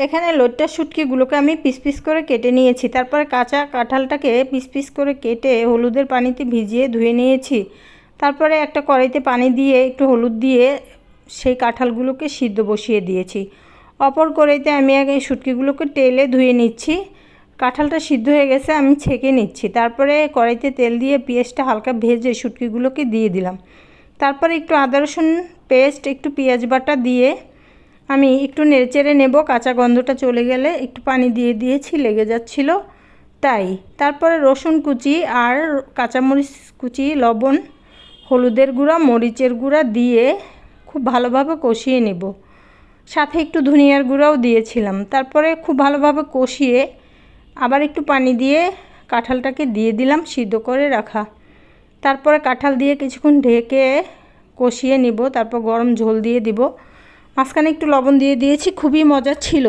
এখানে লইট্টা শুটকিগুলোকে আমি piece piece করে কেটে নিয়েছি। তারপরে কাঁচা কাঁঠালটাকে পিস পিস করে কেটে হলুদের পানিতে ভিজিয়ে ধুয়ে নিয়েছি। তারপরে একটা কড়াইতে পানি দিয়ে একটু হলুদ দিয়ে সেই কাঁঠালগুলোকে সিদ্ধ বসিয়ে দিয়েছি। অপর কড়াইতে আমি আগে শুটকিগুলোকে তেলে ধুয়ে নিচ্ছি। কাঁঠালটা সিদ্ধ হয়ে গেছে, আমি ছেঁকে নিচ্ছি। তারপরে কড়াইতে তেল দিয়ে পেঁয়াজটা হালকা ভেজে শুটকিগুলোকে দিয়ে দিলাম। তারপরে একটু আদা রসুন পেস্ট, একটু পেঁয়াজ বাটা দিয়ে আমি একটু নেড়েচেড়ে নেব। কাঁচা গন্ধটা চলে গেলে একটু পানি দিয়ে দিয়েছি, লেগে যাচ্ছিল তাই। তারপরে রসুন কুচি আর কাঁচামরিচ কুচি, লবণ, হলুদের গুঁড়া, মরিচের গুঁড়া দিয়ে খুব ভালোভাবে কষিয়ে নেব। সাথে একটু ধনিয়ার গুঁড়াও দিয়েছিলাম। তারপরে খুব ভালোভাবে কষিয়ে আবার একটু পানি দিয়ে কাঁঠালটাকে দিয়ে দিলাম সিদ্ধ করে রাখা। তারপরে কাঁঠাল দিয়ে কিছুক্ষণ ঢেকে কষিয়ে নিব। তারপর গরম ঝোল দিয়ে দিব। মাঝখানে একটু লবণ দিয়ে দিয়েছি, খুবই মজা ছিল।